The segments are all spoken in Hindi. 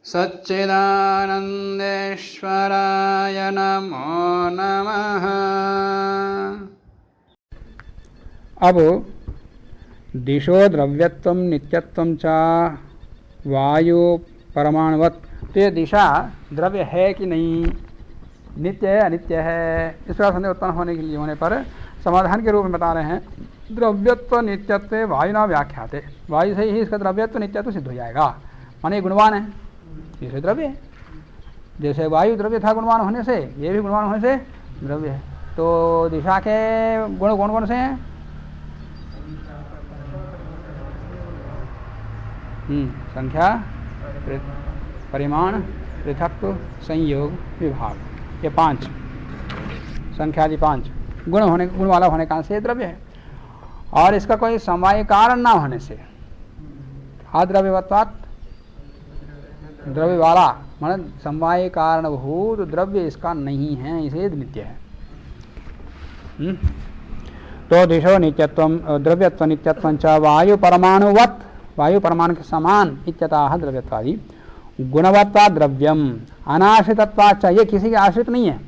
सच्चिदानन्देश्वराय नमो नमः। अब दिशो द्रव्यत्वं नित्यत्वं च वायु परमाणुवत्। तो ये दिशा द्रव्य है कि नहीं, नित्य है अनित्य है, इस प्रकार संदेह उत्पन्न होने के लिए होने पर समाधान के रूप में बता रहे हैं द्रव्यत्व नित्यत्व वायुना व्याख्याते। वायु से ही इसका द्रव्यत्व नित्यत्व सिद्ध हो जाएगा, माने गुणवान है, जैसे द्रव्य है। जैसे वायु द्रव्य था गुणवान होने से, ये भी गुणवान होने से द्रव्य है। तो दिशा के गुण कौन कौन से हैं? संख्या, परिमाण, पृथक्त्व, संयोग, विभाग, ये 5 संख्या आदि 5 गुण होने, गुण वाला होने कारण से द्रव्य है। और इसका कोई समवाय कारण ना होने से अद्रव्यवत्वात् द्रव्य वाला, मतलब समवाय कारणभूत द्रव्य इसका नहीं है, इसे नित्य है। तो दिशो नित्यत्वम द्रव्यत्व नित्यत्वं च वायु परमाणुवत्, वायु परमाणु के समान इत्यतः द्रव्यत्वादि गुणवत्ता द्रव्यम अनाश्रितत्वाच्च, ये किसी के आश्रित नहीं है,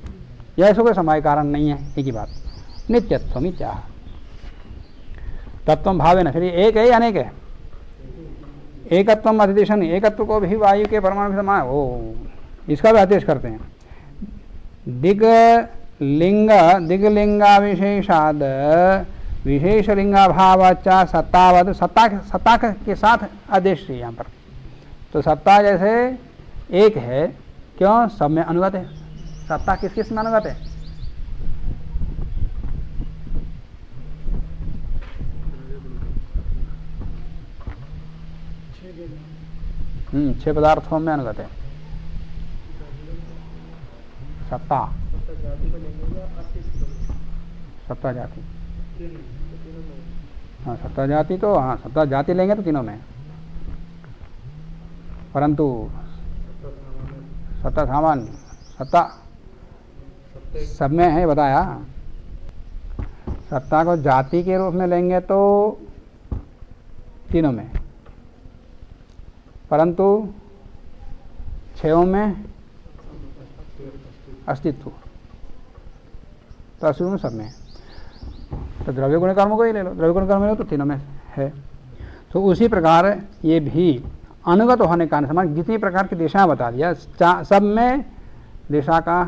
यह ऐसा कोई समवाय कारण नहीं है, एक ही बात। नित्यत्वम इत्याह तत्वम भावेन, फिर एक है या अनेक है? एकत्वम अधिदेशन, एकत्व को भी वायु के परमाणु के समान, ओ इसका भी आदेश करते हैं। दिग्लिंगा विशेषाद विशेष लिंगाभावाचा सत्तावद, सत्ता के साथ आदेश है यहाँ पर। तो सत्ता जैसे एक है, क्यों? सब में अनुगत है। सत्ता किस किस में अनुगत है? छह पदार्थों में अनुगत है सत्ता। सत्ता जाति, हाँ सत्ता जाति, तो हाँ सत्ता जाति लेंगे तो तीनों में, परंतु सत्ता सामान्य, सत्ता सब में है बताया। सत्ता को जाति के रूप में लेंगे तो तीनों में, परंतु छयों में अस्तित्व, तो अस्तित्व में सब में। तो द्रव्य गुण कर्म को ही ले लो, द्रव्य गुण कर्म ले लो तो तीनों में है। तो उसी प्रकार ये भी अनुगत होने का समान जितनी प्रकार की दिशा बता दिया, सब में दिशा का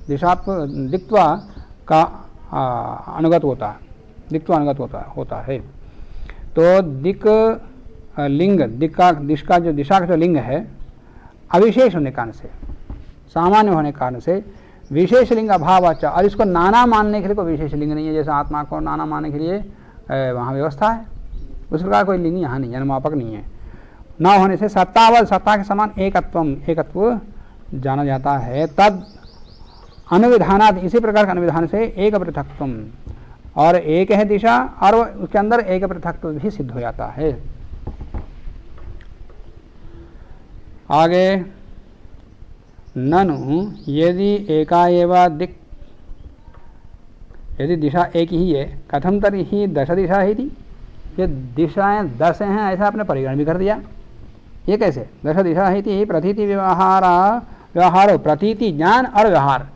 दिक्त्व का अनुगत होता है, दिक्त्व अनुगत होता है। तो दिक लिंग, दिशा का जो लिंग है अविशेष होने कारण से, सामान्य होने कारण से विशेष लिंग अभाव, और इसको नाना मानने के लिए कोई विशेष लिंग नहीं है। जैसे आत्मा को नाना मानने के लिए वहाँ व्यवस्था है, उस प्रकार कोई लिंग यहाँ नहीं है, अनुमापक नहीं है। न होने से सत्तावद, सत्ता के समान एकत्व जाना जाता है। तद अनुविधानाद, इसी प्रकार के अनुविधान से एक पृथक्त्वम, और एक है दिशा और उसके अंदर एक पृथक्त्व भी सिद्ध हो जाता है। आगे ननु यदि एका एव दिक्, यदि दिशा एक ही है, कथम तर्हि दश दिशा है थी, ये दिशाएं 10 हैं ऐसा आपने परिगण भी कर दिया। ये कैसे? दश दिशा है थी प्रतीति व्यवहार, प्रतीति ज्ञान और व्यवहार,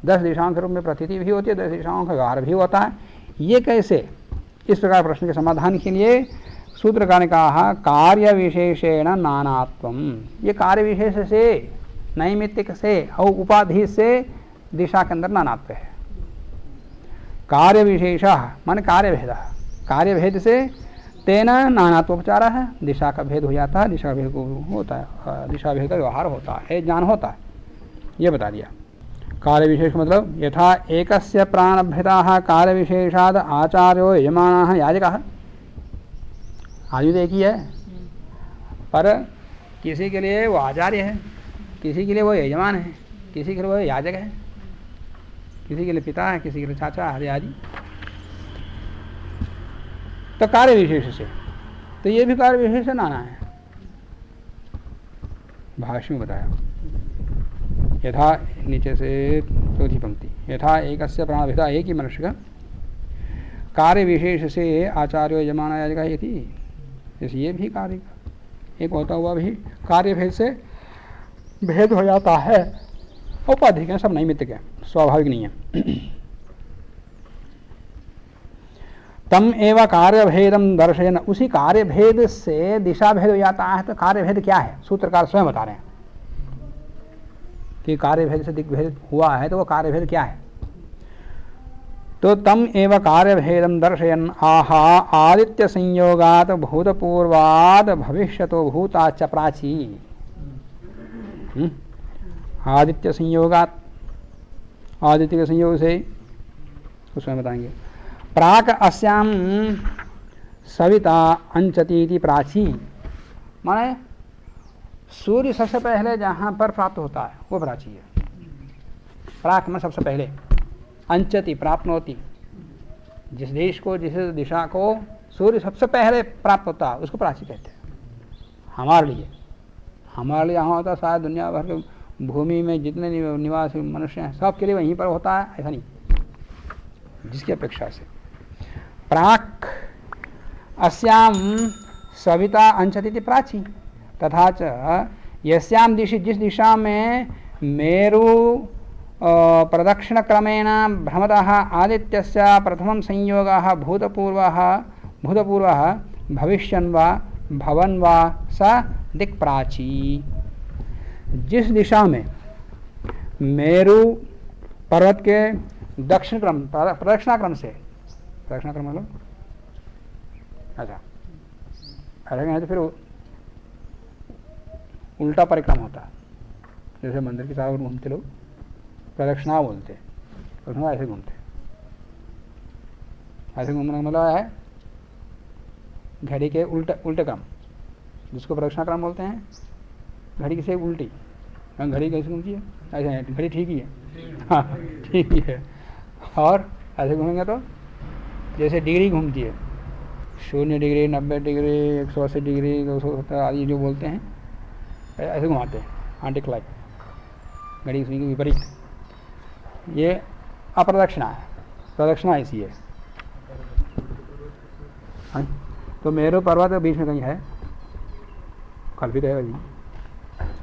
10 दिशाओं के रूप में प्रतीति भी होती है, 10 दिशाओं का व्यवहार भी होता है। ये कैसे? इस प्रकार प्रश्न के समाधान के लिए सूत्रकार ने कहा कार्य विशेषेण नानात्वम, ये कार्य विशेष से, नैमित्तिक से और उपाधि से दिशा के अंदर नानात्व है। कार्य विशेष मान कार्य भेद, कार्य भेद से तेना नानात्वोपचार है, दिशा का भेद हो जाता है, दिशा भेद होता है, दिशा भेद का व्यवहार होता है, ज्ञान होता है, ये बता दिया। कार्य विशेष मतलब यथा एकस्य प्राणभृता कार्य विशेषाद आचार्यो यजमानः याजकः, आयु एक ही है पर किसी के लिए वो आचार्य है, किसी के लिए वो यजमान है, किसी के लिए वो याजक है, किसी के लिए पिता है, किसी के लिए चाचा आदि आदि। तो कार्य विशेष से, तो ये भी कार्य विशेष से नाना है। भाष्य में बताया यथा, नीचे से चौथी पंक्ति, यथा एकस्य प्राणभेदा, एक ही मनुष्य का कार्य विशेष से आचार्य यजमान याजक ये थी, जैसे ये भी कार्य एक होता हुआ भी कार्य भेद से भेद हो जाता है। औपाधिक है, सब नैमित्तिक है, स्वाभाविक नहीं है। तम एवं कार्य भेदम दर्शयन, उसी कार्य भेद से दिशा भेद हो जाता है। तो कार्य भेद क्या है, सूत्रकार स्वयं बता रहे हैं कि कार्य भेद से दिग्भेद हुआ है, तो वो कार्य भेद क्या है। तो तम एवं कार्य भेदम दर्शयन आहा आदित्य संयोगात भूतपूर्वाद भविष्यतो भूताच प्राची। आदित्य संयोगात, आदित्य के संयोग से उसमें बताएंगे। प्राक अस्याम सविता अंचती प्राची, माने सूर्य सबसे पहले जहाँ पर प्राप्त होता है वो प्राची है। प्राक में सबसे पहले, अंचति प्राप्त होती, जिस देश को, जिस दिशा को सूर्य सबसे पहले प्राप्त होता है उसको प्राची कहते हैं। हमारे लिए यहाँ होता, शायद दुनिया भर के भूमि में जितने निवासी मनुष्य हैं सबके लिए वहीं पर होता है, ऐसा नहीं, जिसकी अपेक्षा से। प्राक अस्याम सविता अंचति प्राची तथा च यस्याम दिशि, जिस दिशा में मेरु प्रदक्षिण क्रमेण भ्रमतः आदित्यस्य प्रथमं संयोगः भूतपूर्वः भविष्यन् वा भवन वा स दिक्प्राची। जिस दिशा में मेरु पर्वत के दक्षिण क्रम, प्रदक्षिणा क्रम से, प्रदक्षिणा क्रम मतलब अच्छा अरे तो फिर उल्टा परिक्रम होता है। जैसे मंदिर के चारों ओर घूमते लोग प्रदक्षिणा बोलते, प्रदक्षिणा ऐसे घूमते, ऐसे घूमने का मतलब है घड़ी के उल्टे क्रम, जिसको प्रदक्षिणा क्रम बोलते हैं। घड़ी से उल्टी, घड़ी कैसे घूमती है, ऐसे घड़ी ठीक ही है, हाँ ठीक ही है। और ऐसे घूमेंगे तो जैसे डिग्री घूमती है, 0 डिग्री, 90 डिग्री, 180 डिग्री, 270 आदि जो बोलते हैं, ऐसे घुमाते हैं एंटी क्लॉक, घड़ी के विपरीत। ये अप्रदक्षिणा है, प्रदक्षिणा ऐसी है। हाँ? तो मेरु पर्वत बीच में कहीं है, कल्पित है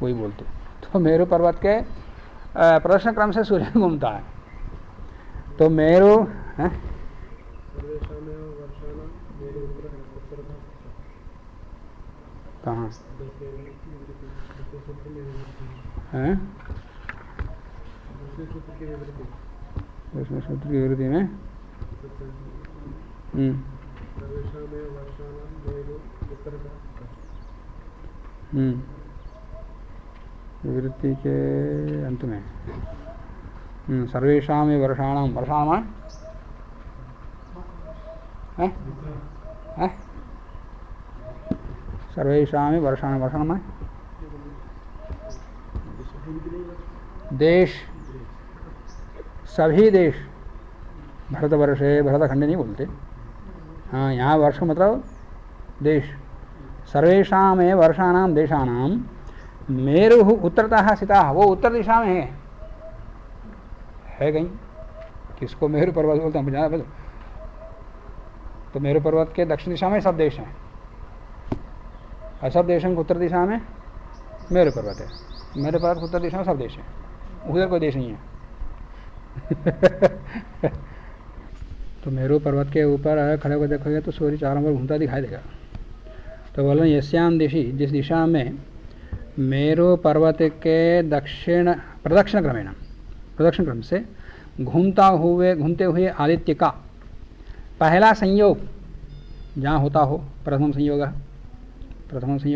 वही बोलते। तो मेरु पर्वत के प्रदक्षिण क्रम से सूर्य घूमता है। तो मेरु कहाँ है, उसमें सूत्र की विवृत्ति में विवृत्ति के अंत में सर्वेषां में वर्षाणाम, वर्षाणाम है सर्वेषां में वर्षाणाम, वर्षाणाम देश, सभी देश, भरतवर्षे, भरतखंड नहीं बोलते, हाँ यहाँ वर्ष मतलब देश। सर्वेषां में वर्षाणाम देशानाम मेरु उत्तरतः स्थितः, वो उत्तर दिशा में है कहीं, किसको मेरु पर्वत बोलते हैं। तो मेरु पर्वत के दक्षिण दिशा में सब देश हैं, और सब देशों के उत्तर दिशा में मेरु पर्वत है। मेरु पर्वत के उत्तर दिशा में सब देश हैं, उधर कोई देश नहीं है। तो मेरु पर्वत के ऊपर खड़े होकर देखोगे तो सूर्य चारों ओर घूमता दिखाई देगा। तो बोलो यस्याम दिशि, जिस दिशा में मेरु पर्वत के प्रदक्षिण क्रम से घूमते हुए आदित्य का पहला संयोग जहाँ होता हो, प्रथम संयोग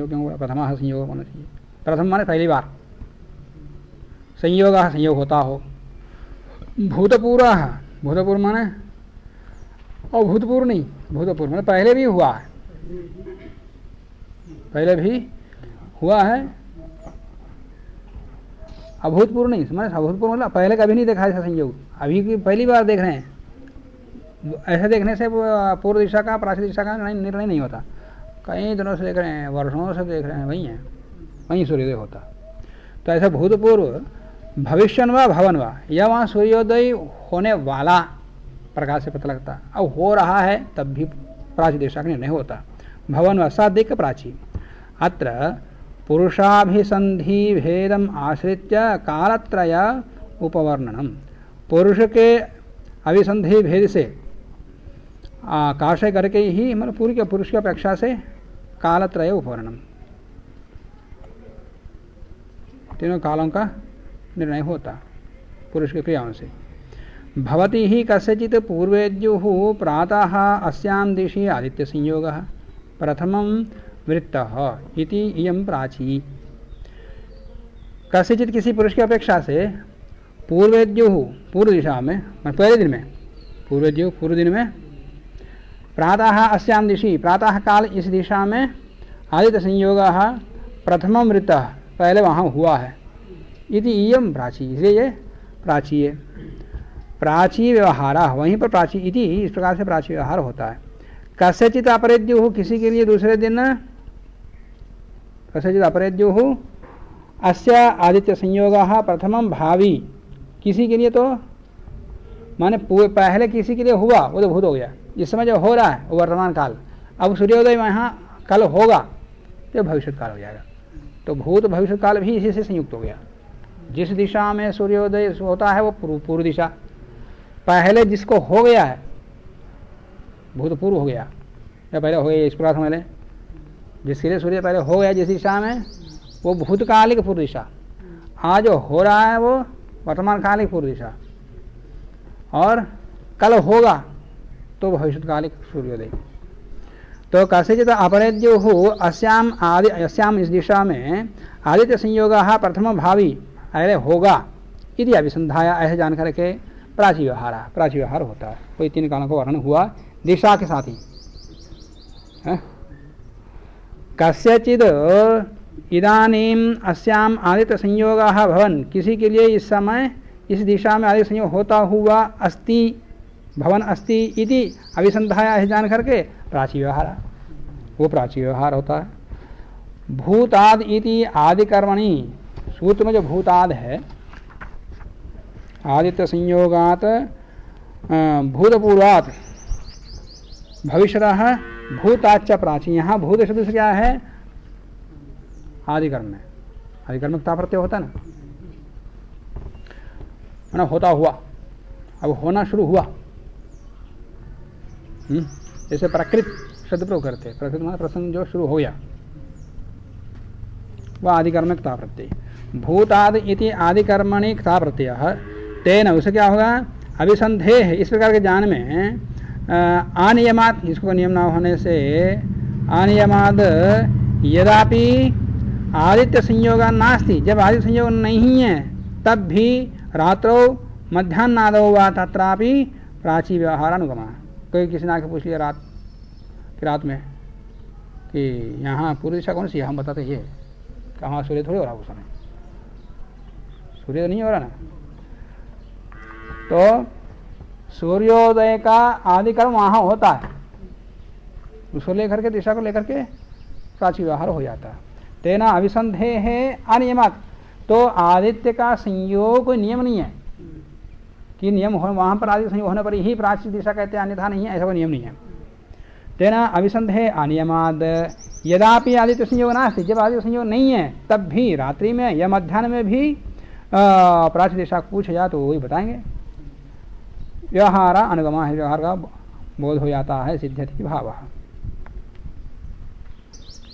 क्यों हुआ, प्रथमा संयोग होना चाहिए, प्रथम माने पहली बार, संयोग होता हो। भूतपूर्व माने, और भूतपूर्व नहीं, भूतपूर्व माने पहले भी हुआ है, पहले भी हुआ है, अभूतपूर्व नहीं, माने अभूतपूर्व मतलब पहले कभी नहीं देखा ऐसा संयोग, अभी की पहली बार देख रहे हैं। ऐसे देखने से पूर्व दिशा का प्राचीन दिशा का निर्णय नहीं होता, कई दिनों से देख रहे हैं, वर्षों से देख रहे हैं, वहीं सूर्योदय होता। तो ऐसा भूतपूर्व भविष्यन व भवन व, या वहाँ सूर्योदय होने वाला प्रकाश से पता लगता, अब हो रहा है तब भी प्राची दिशा का निर्णय होता। भवन व सा दिक् प्राची, अत्र पुरुषाभिसंधि भेदम आश्रित्य कालत्रय उपवर्णनम। पुरुष के अभिसंधि भेद से आकाशय करके ही मतलब पूरी के पुरुष की अपेक्षा से कालत्रय उपवर्णनम, तीनों कालों का निर्णय होता पुरुष की क्रियाओं से। भवति ही कस्यचित् पूर्वेद्युः प्रातः अस्यां दिशि आदित्य संयोगः प्रथमं वृत्तः इति इयं प्राची। कस्यचित् किसी पुरुष की अपेक्षा से पूर्वेद्युः पूर्व दिशा में, पहले दिन में, पूर्वेद्युः पूर्व दिन में, प्रातः अस्यां दिशि प्रातः काल इस दिशा में, आदित्य संयोगः प्रथमं वृत्तः पहले वहाँ हुआ है, इति इयं प्राची, इसलिए ये प्राची है। प्राची व्यवहार वहीं पर प्राची इति इस प्रकार से प्राची व्यवहार होता है। कस्यचित् अपरेद्युः किसी के लिए दूसरे दिन, कस्यचित् अपरेद्युः अस्य आदित्य संयोगः प्रथमं भावी, किसी के लिए तो माने पहले किसी के लिए हुआ वो तो भूत हो गया, इस समय जो हो रहा है वो वर्तमान काल, अब सूर्योदय वहाँ कल होगा तो भविष्य काल हो जाएगा। तो भूत भविष्य काल भी इसी से संयुक्त हो गया। जिस दिशा में सूर्योदय होता है वो पूर्व दिशा, पहले जिसको हो गया है भूतपूर्व हो गया या पहले हो गया, इस प्रकार समझ लें। जिसके लिए सूर्य पहले हो गया जिस दिशा में वो भूतकालिक पूर्व दिशा, आज जो हो रहा है वो वर्तमान कालिक पूर्व दिशा, और कल होगा तो भविष्यकालिक सूर्योदय। तो कस्यचित् अपरेद्युः अस्याम इस दिशा में आदित्य संयोगः प्रथम भावी अरे होगा इति अभिसंधाया, ऐसे जान करके प्राची व्यवहार होता है। कोई तीन कालों का वर्णन हुआ दिशा के साथ ही। कस्यचित् इदानीम अस्याम आदित्य संयोगः भवन, किसी के लिए इस समय इस दिशा में आदित्य संयोग होता हुआ अस्ति, भवन अस्ति इति अभिसंधाया, ऐसे जान करके प्राची व्यवहार, वो प्राची व्यवहार होता है। भूताद इति आदिकर्मणि, सूत्र में जो भूताद है, आदित्य संयोगात भूतपूर्वात भविष्यतः भूताच्च प्राची, यहाँ भूत शब्द से क्या है आदिकर्म में, आदिकर्म का प्रत्यय होता है ना होता हुआ, अब होना शुरू हुआ। जैसे प्रकृत शब्द प्रयोग करते हैं, प्रकृत में प्रसंग जो शुरू हो गया वह आदिकर्म क्ता प्रत्यय। भूताद इति आदिकर्मणि क्ता प्रत्यय तेन, उसे क्या होगा अभिसंधेह, इस प्रकार के ज्ञान में अनियमात, इसको नियम ना होने से अनियमाद यदापि आदित्य संयोग नास्ति, जब आदित्य संयोग नहीं है तब भी रात्रो मध्याह्नादो वा तत्रापि प्राची व्यवहारानुगमा। कोई किसी ने आके पूछ लिया रात में कि यहाँ पूर्व दिशा कौन सी है, हम बताते ये कहाँ सूर्य थोड़ी हो रहा उस समय, सूर्य तो नहीं हो रहा ना। तो सूर्योदय का आदिकर्म वहाँ होता है, उसको लेकर के दिशा को लेकर के प्राची व्यवहार हो जाता है। तेना अभिसंधे है अनियमक, तो आदित्य का संयोग कोई नियम नहीं है कि नियम हो वहाँ पर आदित्य संयोग होने पर ही प्राची दिशा कहते हैं, अन्यथा नहीं है, ऐसा कोई नियम नहीं है। तेना अभिसंधे अनियमाद यदापि आदित्य संयोग नास्ति, जब आदित्य संयोग नहीं है तब भी रात्रि में या मध्याह्न में भी प्राची दिशा पूछ जाए तो वही बताएंगे। व्यवहार अनुगमा है, व्यवहार का बोध हो जाता है, सिद्ध्यति भाव।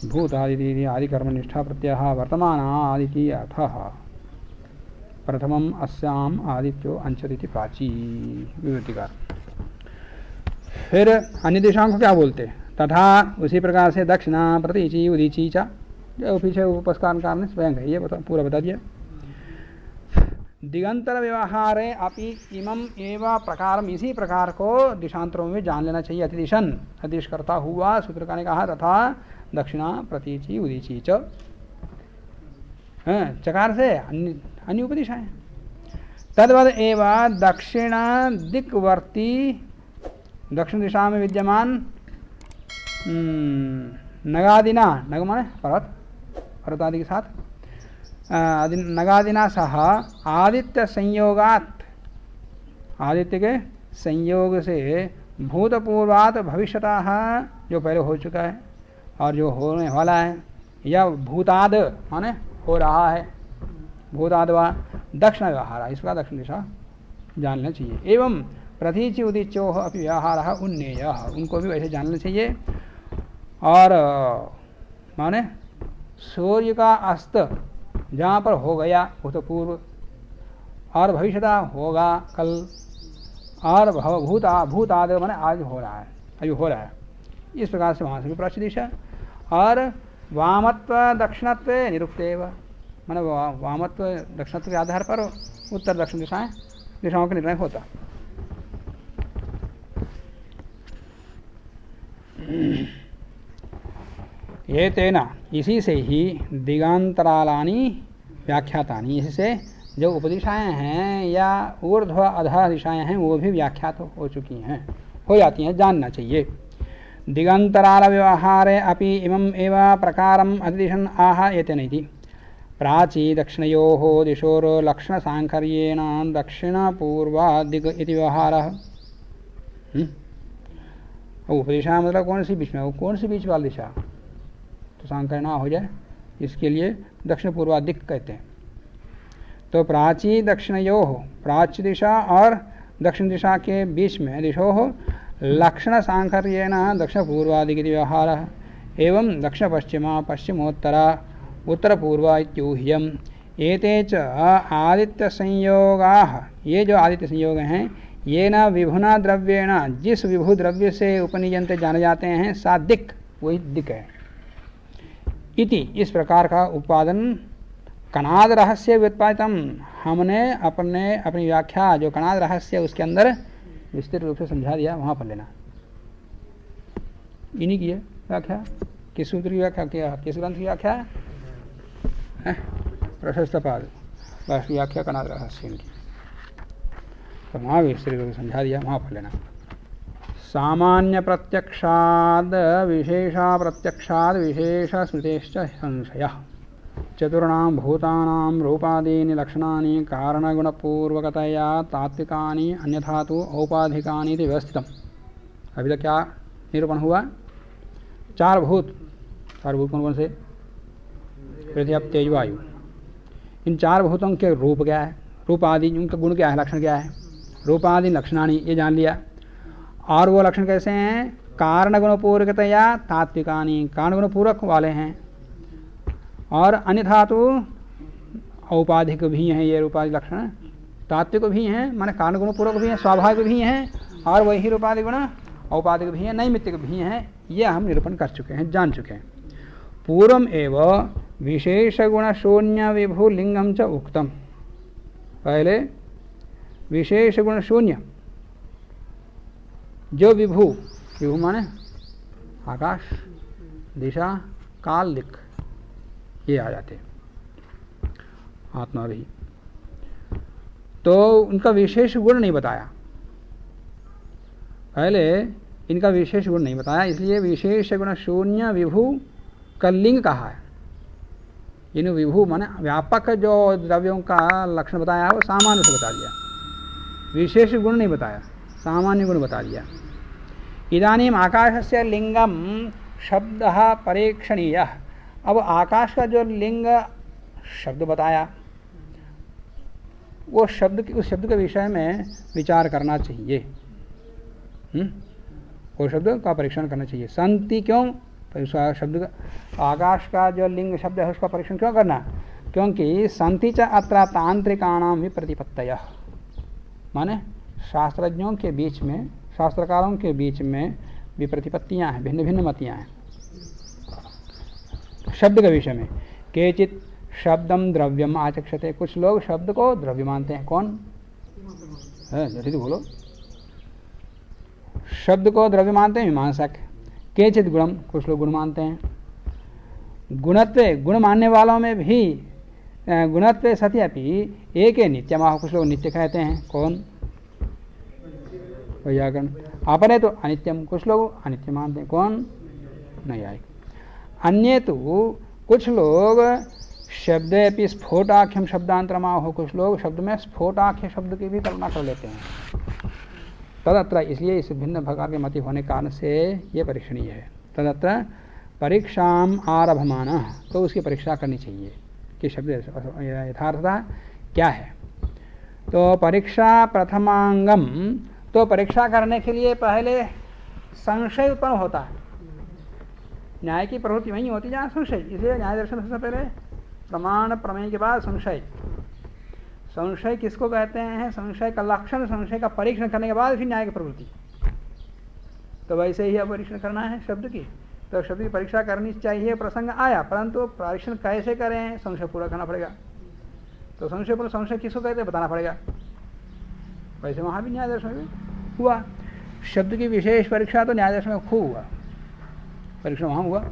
भूत आदि आदिकर्म निष्ठा प्रत्यय वर्तमान आदिति अर्थः प्रथमम अस्याम आदित्यो अंचरिति प्राची विवृतिकार। फिर अन्य दिशाओं को क्या बोलते हैं, तथा उसी प्रकार से दक्षिणा प्रतीचि उदीची चा, जो पीछे उपस्कार ने स्वयं है, ये पूरा बता दिया। दिगंतर व्यवहारे अपि इमम एवं प्रकार, इसी प्रकार को दिशांतरों में जान लेना चाहिए। अतिदिशन अतिश करता हुआ सूत्रकार ने कहा तथा दक्षिणा प्रतीचि उदीची च, चकार से अन्य उपदिशाएं। तद्वद एवं दक्षिण दिक्वर्ती, दक्षिण दिशा में विद्यमान नगादिना, नग माने पर्वत आदि के साथ नगादिना सह आदित्य संयोगात, आदित्य के संयोग से भूतपूर्वात भविष्यतः, जो पहले हो चुका है और जो होने वाला है या भूताद माने हो रहा है, भूताद वा दक्षिण व्यवहार, इसका दक्षिण दिशा जानना चाहिए। एवं प्रतीचि उदिचोह अपि व्यवहार उन्नेय, उनको भी वैसे जानना चाहिए। और माने सूर्य का अस्त जहाँ पर हो गया वो तो पूर्व, और भविष्यता होगा कल, और भूताद माने आज हो रहा है, अभी हो रहा है, इस प्रकार से वहाँ से भी प्राच्य दिशा। और वामत्व दक्षिणत्व निरुक्तेव, माने वामत्व दक्षिणत्व के आधार पर उत्तर दक्षिण दिशाओं का निर्णय होता। ये तेना, इसी से ही दिगांतरालानी व्याख्यातानी, इससे जो उपदिशाएं हैं या ऊर्ध्व अधः दिशाएं हैं वो भी व्याख्यात हो चुकी हैं, हो जाती हैं, जानना चाहिए। दिगंतराल व्यवहारे अपि इमं एव प्रकारम् अधिदिशन् आह एतेन इति प्राची दक्षिणयोः दिशोर लक्षण सांकर्येण दक्षिण पूर्वा दिग इति व्यवहारः। उपदिशा मतलब कौन सी बीच में, वो कौन सी बीच वाली दिशा, तो सांकर ना हो जाए इसके लिए दक्षिण पूर्वा दिक कहते हैं। तो प्राची दक्षिणयोः, प्राच्य दिशा और दक्षिण दिशा के बीच में दिशोः लक्षण सांकर्येण दक्षिण पूर्वादिक व्यवहारः। एवं दक्षिण पश्चिमा पश्चिमोत्तरा उत्तर पूर्वा इत्यूह्यम्। एते च आदित्य संयोगाः, ये जो आदित्य संयोग हैं, ये न विभुना द्रव्येण, जिस विभु द्रव्य से उपनियंत जाने जाते हैं, सा दिक्, वही दिक् है। इति, इस प्रकार का उत्पादन कणाद रहस्य व्युत्पादितम, हमने अपनी व्याख्या जो कणाद रहस्य उसके अंदर विस्तृत रूप से समझा दिया, वहां पर लेना। इन्हीं की है व्याख्या, किस सूत्र की व्याख्या किया, किस ग्रंथ की व्याख्या है, प्रशस्त पाद, बस व्याख्या कणाद रहस्य इनकी, तो वहां विस्तृत रूप से समझा दिया, वहां पर लेना। सामान्य प्रत्यक्षाद विशेषा प्रत्यक्षाद विशेष स्मृतेश्च संशयः। चतुर्णां भूतानां रूपादीनि लक्षणानि कारणगुणपूर्वकतया तात्विकानि अन्यथा तु औपाधिकानि इति व्यवस्थितम्। अभी तक क्या निरूपण हुआ, चार भूत कौन कौन से, पृथ्वी अप तेज वायु, इन चार भूतों के रूप क्या है, रूपादि उनका गुण क्या है, लक्षण क्या है, रूपादि लक्षणानि ये जान लिया। और वो लक्षण कैसे हैं, कारण गुणपूर्वकतया तात्विकानि, कारण गुणपूर्वक वाले हैं, और अन्यथा तो औपाधिक भी हैं, ये रूपादि लक्षण तात्विक भी हैं, माने कारण गुणपूर्वक भी हैं, स्वाभाविक भी हैं, और वही रूपादि गुण औपाधिक भी हैं, नैमित्तिक भी हैं, ये हम निरूपण कर चुके हैं, जान चुके हैं। पूर्वम एव विशेष गुण शून्य विभु लिंगम च उक्तम, पहले विशेष गुण शून्य जो विभु, विभु माने आकाश, दिशा, काल, दिक्, ये आ जाते आत्मा भी, तो उनका विशेष गुण नहीं बताया, पहले इनका विशेष गुण नहीं बताया, इसलिए विशेष गुण शून्य विभु का लिंग कहा है। इन विभु माने व्यापक जो द्रव्यों का लक्षण बताया है वो सामान्य से बता दिया, विशेष गुण नहीं बताया, सामान्य गुण बता दिया। इदानीम आकाशस्य लिंगम शब्दः परीक्षणीयः, अब आकाश का जो लिंग शब्द बताया, वो शब्द, उस शब्द के विषय में विचार करना चाहिए, वो शब्द का परीक्षण करना चाहिए। संति क्यों, तो शब्द का, आकाश का जो लिंग शब्द है उसका परीक्षण क्यों करना, क्योंकि संति च अत्र तांत्रिकाणां विप्रतिपत्तयः, माने शास्त्रज्ञों के बीच में, शास्त्रकारों के बीच में विप्रतिपत्तियां हैं, भिन्न भिन्न मतियां हैं शब्द के विषय में। केचित शब्दम द्रव्यम आचक्षते, कुछ लोग शब्द को द्रव्य मानते हैं, कौन है, जैसे तो बोलो, शब्द को द्रव्य मानते हैं मीमांसक। केचित गुणम, कुछ लोग गुण मानते हैं। गुणत्व, गुण मानने वालों में भी गुणत्व सति अपि एक नित्यमाह, कुछ लोग नित्य कहते हैं, कौन, वैयाकरण। अपने तो अनित्यम, कुछ लोग अनित्य मानते हैं, कौन, नैयायिक। अन्य तो कुछ लोग शब्द अपि स्फोटाख्यम शब्दांतरमाह, कुछ लोग शब्द में स्फोटाख्य शब्द की भी कल्पना कर लेते हैं। तदत्र, इसलिए इस भिन्न प्रकार के मति होने कारण से ये परीक्षणीय है। तदत्र परीक्षाम आरभमाना, तो उसकी परीक्षा करनी चाहिए कि शब्द यथार्थता क्या है। तो परीक्षा प्रथमांगम, तो परीक्षा करने के लिए पहले संशय उत्पन्न होता है। न्याय की प्रवृत्ति वहीं होती है जहाँ संशय, इसलिए न्याय दर्शन सबसे पहले प्रमाण प्रमेय के बाद संशय। संशय किसको कहते हैं? संशय का लक्षण, संशय का परीक्षण करने के बाद फिर न्याय की प्रवृत्ति। तो वैसे ही अब परीक्षण करना है शब्द की, तो शब्द की परीक्षा करनी चाहिए। प्रसंग आया, परंतु परीक्षण कैसे करें? संशय पूरा करना पड़ेगा। तो संशय पूर्ण, संशय किसको कहते हैं बताना पड़ेगा। वैसे वहाँ भी न्याय दर्शन में हुआ। शब्द की विशेष परीक्षा तो न्याय दर्शन में खूब हुआ, परीक्षण वहाँ हुआ।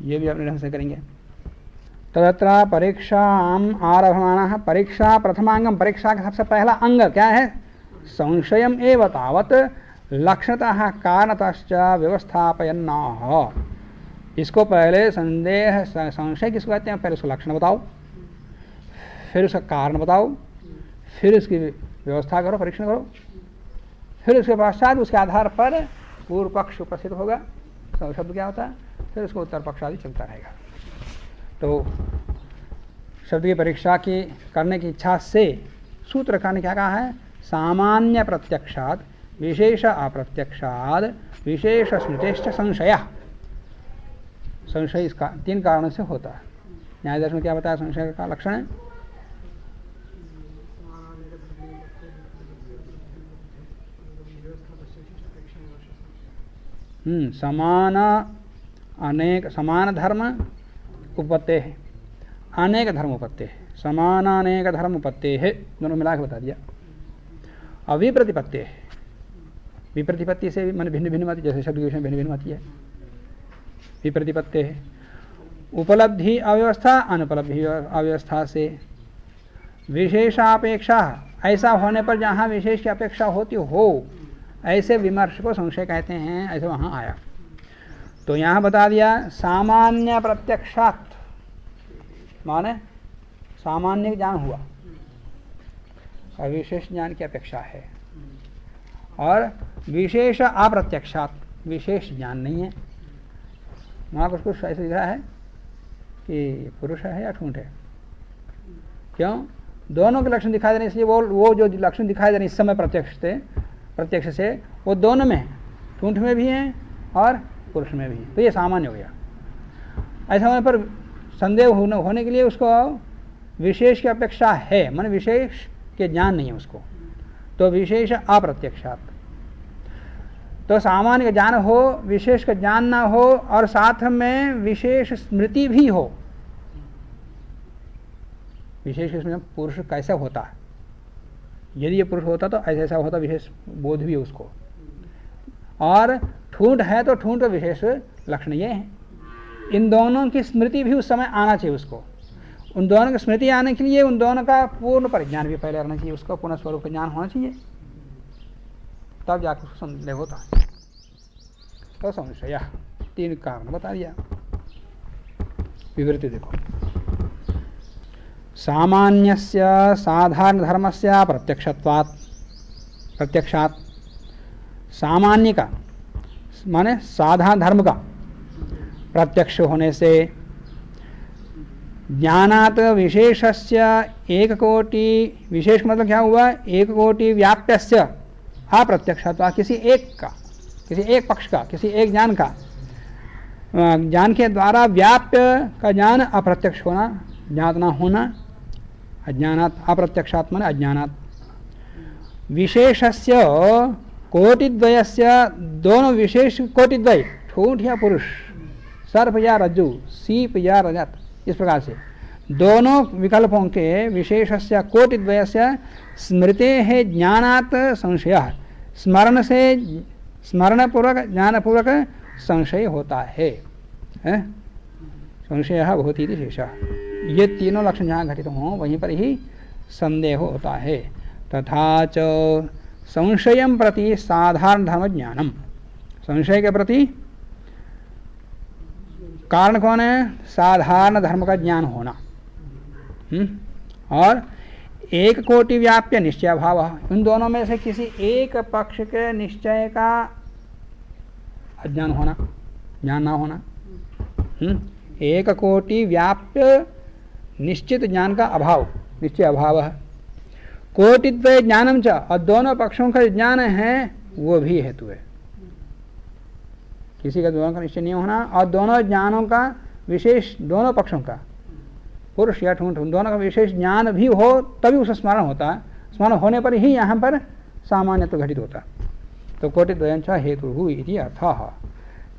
ये भी अपने ढंग से करेंगे। तत्र परीक्षाम आरभमानः, परीक्षा प्रथमांगम, परीक्षा का सबसे पहला अंग क्या है? संशयम एव तावत् लक्षणतः कारणतश्च व्यवस्थापयन्नाह। इसको पहले संदेह, संशय किसको कहते हैं? पहले उसका लक्षण बताओ, फिर उसका कारण बताओ, फिर उसकी व्यवस्था करो, परीक्षण करो, फिर उसके पश्चात उसके आधार पर पूर्व पक्ष उपस्थित होगा, शब्द क्या होता है, फिर उसको उत्तर पक्ष आदि चलता रहेगा। तो शब्द की परीक्षा की करने की इच्छा से सूत्रकार ने क्या कहा है? सामान्य प्रत्यक्षाद विशेष अप्रत्यक्षाद विशेष स्मृतिश्च संशय। संशय इसका 3 कारणों से होता है। न्याय दर्शन में क्या बताया संशय का लक्षण है? समान अनेक, समान धर्म उपपत्ते है, अनेक धर्म उपपत्ते है, समान अनेक धर्म उपपत्ते है, दोनों मिला के बता दिया। अविप्रतिपत्ति है, विप्रतिपत्ति से मन भिन्न भिन्न मत, जैसे शब्द के विषय में भिन्न भिन्न मत है, विप्रतिपत्ति है। उपलब्धि अव्यवस्था, अनुपलब्धि अव्यवस्था से। विशेषापेक्षा, ऐसा होने पर जहाँ विशेष की अपेक्षा होती हो, ऐसे विमर्श को संशय कहते हैं, ऐसे वहाँ आया। तो यहाँ बता दिया सामान्य प्रत्यक्षात, माने सामान्य ज्ञान हुआ और विशेष ज्ञान की अपेक्षा है, और विशेष अप्रत्यक्षात, विशेष ज्ञान नहीं है। वहाँ पर कुछ ऐसे दिख रहा है कि पुरुष है या ठूंठ है, क्यों? दोनों के लक्षण दिखाई दे रहे, इसलिए वो जो लक्षण दिखाई दे रहे इस समय प्रत्यक्ष से वो दोनों में है, ठूंठ में भी हैं और पुरुष में भी है। तो ये सामान्य हो गया। ऐसा होने पर संदेह होने के लिए उसको विशेष की अपेक्षा है, माने विशेष के ज्ञान नहीं है उसको, तो विशेष अप्रत्यक्षात। तो सामान्य का ज्ञान हो, विशेष का ज्ञान ना हो, और साथ में विशेष स्मृति भी हो। विशेष स्मृति पुरुष कैसा होता है, यदि ये पुरुष होता तो ऐसा ऐसा होता, विशेष बोध भी है उसको। और ठूंठ है तो ठूंठ का विशेष लक्षण ये है। इन दोनों की स्मृति भी उस समय आना चाहिए उसको। उन दोनों की स्मृति आने के लिए उन दोनों का पूर्ण परिज्ञान भी पहले रहना चाहिए, उसका पूर्ण स्वरूप का ज्ञान होना चाहिए, तब जाकर उसको संदेह होता है। तो संशय 3 कारण बता दिया। विवृति देखो, सामान्यस्य साधारण धर्मस्य प्रत्यक्षात, सामान्य का माने साधारण धर्म का प्रत्यक्ष होने से, ज्ञानात विशेषस्य 1 कोटि, विशेष मतलब क्या हुआ? 1 कोटि व्याप्यस्य अप्रत्यक्षत्वा, किसी एक का, किसी एक पक्ष का, किसी एक ज्ञान का, ज्ञान के द्वारा व्याप्य का ज्ञान अप्रत्यक्ष होना, ज्ञात ना होना। अज्ञानात अप्रत्यक्षात माने अज्ञानात। विशेषस्य कोटिद्वयस्य, दोनों विशेष कोटिद्वय, ठूंठ या पुरुष, सर्प या रज्जु, सीप या रजत, इस प्रकार से दोनों विकल्पों के विशेषस्य कोटिद्वयस्य स्मृतेः ज्ञानात् संशयः, स्मरण से, स्मरण पूर्वक ज्ञान पूर्वक संशय होता है, संशयः भवति इति शेषः। ये तीनों लक्षण जहाँ घटित हों वहीं पर ही संदेह होता है। तथा च संशयं प्रति साधारण धर्म ज्ञानम, संशय के प्रति कारण कौन है? साधारण धर्म का ज्ञान होना। और 1 कोटि व्याप्य निश्चय भाव, उन दोनों में से किसी एक पक्ष के निश्चय का अज्ञान होना, ज्ञान ना होना। एक कोटि व्याप्य निश्चित ज्ञान का अभाव, निश्चय अभाव है। कोटिद्वय ज्ञानम च, और दोनों पक्षों का ज्ञान है वो भी हेतु है। किसी का दोनों का निश्चय नहीं होना और दोनों ज्ञानों का विशेष, दोनों पक्षों का पुरुष या ठूंठ दोनों का विशेष ज्ञान भी हो तभी उसका स्मरण होता है। स्मरण होने पर ही यहाँ पर सामान्य तो घटित होता। तो कोटिद्वयंच हेतु इति अर्थः।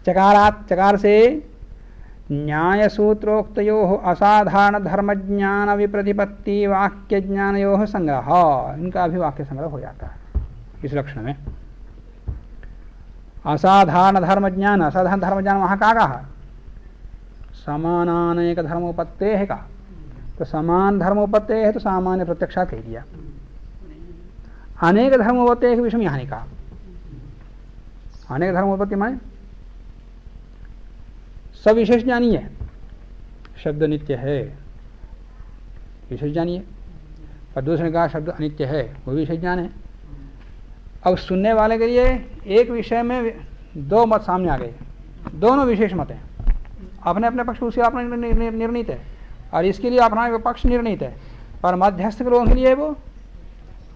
चकारात्, चकार से न्याय सूत्रोक्तयोः असाधारण धर्म ज्ञान विप्रतिपत्ति वाक्य ज्ञानयोः संग्रह, इनका अभिवाक्य संग्रह हो जाता है इस लक्षण में। असाधारण धर्म ज्ञान, असाधारण धर्म ज्ञान वहाँ का कहा, समानानेक धर्मोपत्ते है का, तो समान धर्मोपत्ते है तो सामान्य प्रत्यक्षात कह दिया। अनेक धर्मोपत्ते के विषय में यहाँ नहीं कहा। अनेक धर्मोपत्ति माने सब विशेष ज्ञानी है, शब्द नित्य है विशेष ज्ञानी है, और दूसरे का शब्द अनित्य है वो विशेष ज्ञान है। अब सुनने वाले के लिए एक विषय में दो मत सामने आ गए, दोनों विशेष मत हैं, अपने अपने पक्ष उसके अपना निर्णीत है और इसके लिए अपना पक्ष निर्णीत है, पर मध्यस्थ के लोगों के लिए वो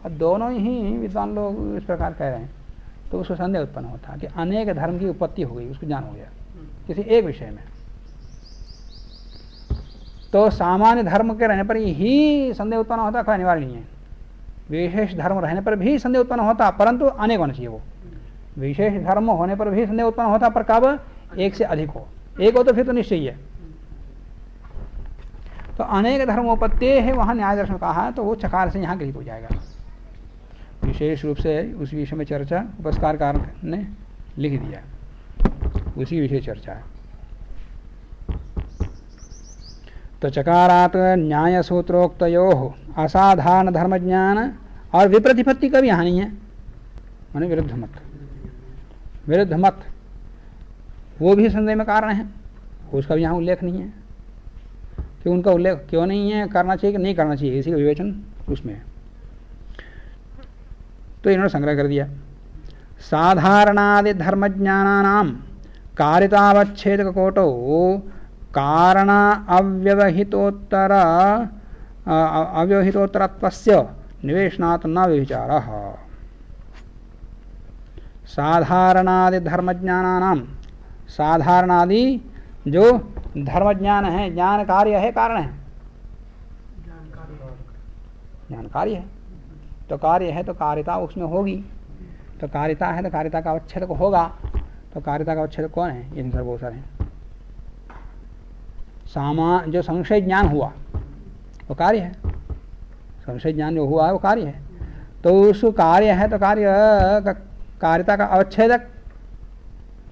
दोनों ही विद्वान लोग इस प्रकार कह रहे हैं, तो उसको संदेह उत्पन्न होता है कि अनेक धर्म की उत्पत्ति हो गई, उसको ज्ञान हो गया किसी एक विषय में। तो सामान्य धर्म के रहने पर ही संदेह उत्पन्न होता, कोई अनिवार्य नहीं है। विशेष धर्म रहने पर भी संदेह उत्पन्न होता, परंतु अनेक होना चाहिए। वो विशेष धर्म होने पर भी संदेह उत्पन्न होता, पर कब, एक से अधिक हो। एक हो तो फिर तो निश्चय है। तो अनेक धर्मोपत्ते है वहां न्याय दर्शन कहा है, तो वो चकार से यहाँ गृहीत हो जाएगा। विशेष रूप से उस विषय में चर्चा उपस्कार कारक ने लिख दिया, उसी विषय चर्चा है। तो चकारात न्याय सूत्रोक्तयोः असाधारण धर्म ज्ञान और विप्रतिपत्ति का भी यहाँ नहीं है, माने विरुद्ध मत, विरुद्ध मत वो भी संदेह में कारण है, उसका भी यहाँ उल्लेख नहीं है कि उनका उल्लेख क्यों नहीं है, करना चाहिए कि नहीं करना चाहिए, इसी का विवेचन उसमें है। तो इन्होंने संग्रह कर दिया। साधारणादि धर्म ज्ञानानाम कारितावच्छेदक कोटो कारण अव्यवहितोत्तर अव्यवहितोत्तरत्वस्य निवेशनात् न व्यभिचारः। साधारणादि धर्म ज्ञानानाम, साधारणादि जो धर्म ज्ञान है, ज्ञान कार्य है, कारण है, ज्ञान कार्य है, तो कार्य है तो कारिता उसमें होगी, तो कारिता है तो कारिता का अवच्छेदक होगा, तो कारिता का अवच्छेदक कौन है, ये सर बहुत सारे हैं। जो संशय ज्ञान हुआ वो कार्य है, संशय ज्ञान जो हुआ है वो कार्य है, तो उस कार्य है तो कार्य कारिता का अवच्छेदक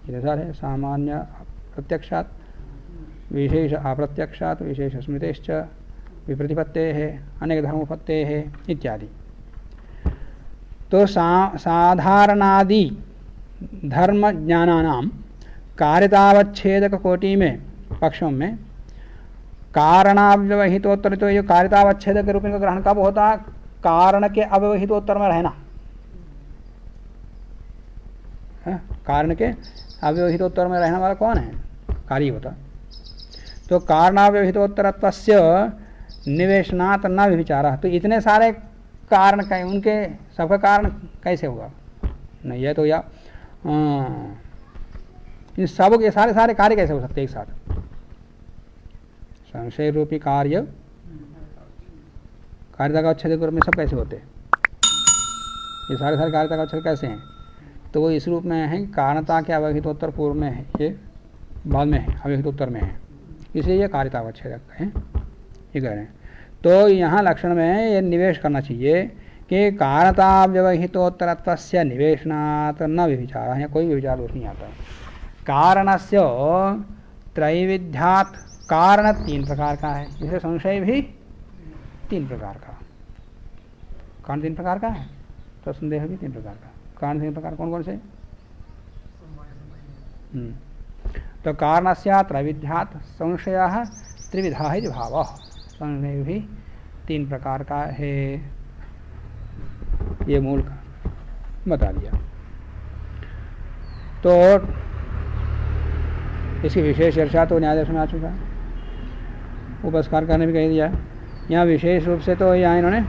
सर है। सामान्य प्रत्यक्षात विशेष अप्रत्यक्षात विशेष स्मृतेश्च विप्रतिपत्ते है अनेक धर्मोपत्ते है इत्यादि। तो साधारणादि धर्म ज्ञानानाम कारितावच्छेदक कोटि में पक्षों में कारणाव्यवहितोत्तर, तो ये कारितावच्छेदक के रूप में ग्रहण कब होता, कारण के अव्यवहितोत्तर में रहना, कारण के अव्यवहितोत्तर में रहने वाला कौन है, कार्य होता। तो कारणाव्यवहितोत्तरत्वस्य निवेशनात् न व्यभिचारः, तो इतने सारे कारण कहीं उनके सबका कारण कैसे हुआ, नहीं है तो या इन सब के सारे सारे कार्य कैसे हो सकते एक साथ, संशय रूपी कार्य कारिता का अच्छे रूप में सब कैसे होते, ये सारे सारे कारिता का अच्छे कैसे हैं, तो वो इस रूप में है कारणता के अव्यवहितोत्तर पूर्व में है, ये बाद में है अव्यवहितोत्तर में है, इसलिए ये कारिता का अच्छे है ये कह रहे हैं। तो यहाँ लक्षण में ये निवेश करना चाहिए कि कारणता व्यवहितोत्तरत्वस्य निवेशनात् न व्यभिचारः, यहाँ कोई व्यभिचार दोष नहीं आता है। कारणस्य त्रैविध्यात्, कारण तीन प्रकार का है, इसलिए संशय भी तीन प्रकार का, कारण तीन प्रकार का है तो संदेह भी तीन प्रकार का। कारण तीन प्रकार कौन कौन से, तो कारणस्य त्रैविध्यात् संशयः त्रिविधः इति भावः, संशय भी तीन प्रकार का है, ये मूल का बता दिया। तो इसकी विशेष चर्चा तो न्याय दर्शन में आ चुका है, उपस्कार करने भी कह दिया। यहाँ विशेष रूप से तो यहाँ इन्होंने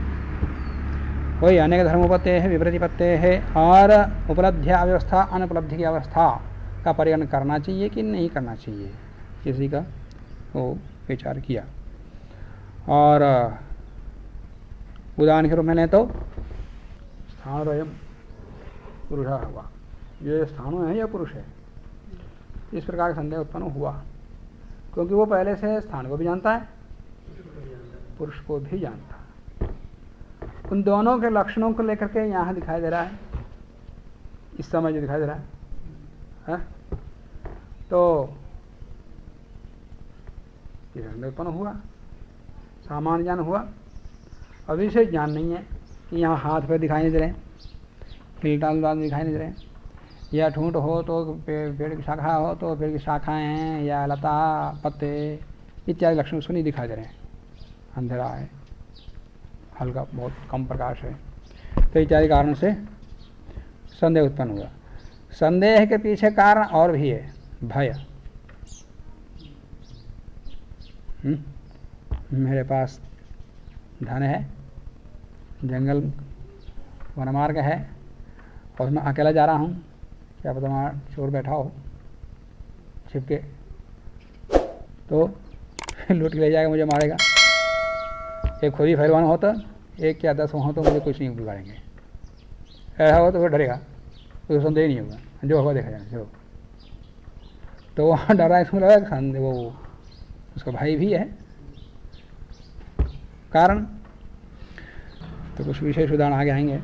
वही अनेक धर्मोपत्ति है, विपरीतिपत्ति है और उपलब्धि अव्यवस्था अनुपलब्धि की अवस्था का परिगणन करना चाहिए कि नहीं करना चाहिए, किसी का वो विचार किया। और उदाहरण के रूप में लें तो स्थानोरयम पुरुषा हुआ, ये स्थानों है या पुरुष है, इस प्रकार का संदेह उत्पन्न हुआ, क्योंकि वो पहले से स्थान को भी जानता है, पुरुष को भी जानता है। उन दोनों के लक्षणों को लेकर के यहाँ दिखाई दे रहा है, इस समय जो दिखाई दे रहा है, तो ये संदेह उत्पन्न हुआ, सामान्य ज्ञान हुआ। अभी विशेष ज्ञान नहीं है कि यहाँ हाथ पे दिखाई नहीं दे रहे, खिलटाल दिखाई नहीं दे रहे, या ठूंठ हो तो पेड़ की शाखा हो तो पेड़ की शाखाएं हैं, या लता पत्ते इत्यादि लक्षण उसको नहीं दिखाई दे रहे हैं, अंधेरा है, हल्का बहुत कम प्रकाश है, तो इत्यादि कारण से संदेह उत्पन्न हुआ। संदेह के पीछे कारण और भी है, भय। मेरे पास धन है, जंगल वनमार्ग है और मैं अकेला जा रहा हूँ, क्या पता वहाँ चोर बैठा हो छिपके, तो लूट के ले जाएगा, मुझे मारेगा। एक खुद ही पहलवान हो तो एक या 10 हो तो मुझे कुछ नहीं बिगाड़ेंगे, ऐसा हो तो फिर डरेगा, तो संदेह नहीं होगा, जो होगा देखा जाए जो। तो वहाँ डरा, इसमें लगा संदेह, वो उसका भाई भी है कारण। तो कुछ विशेष उदाहरण आगे आएंगे।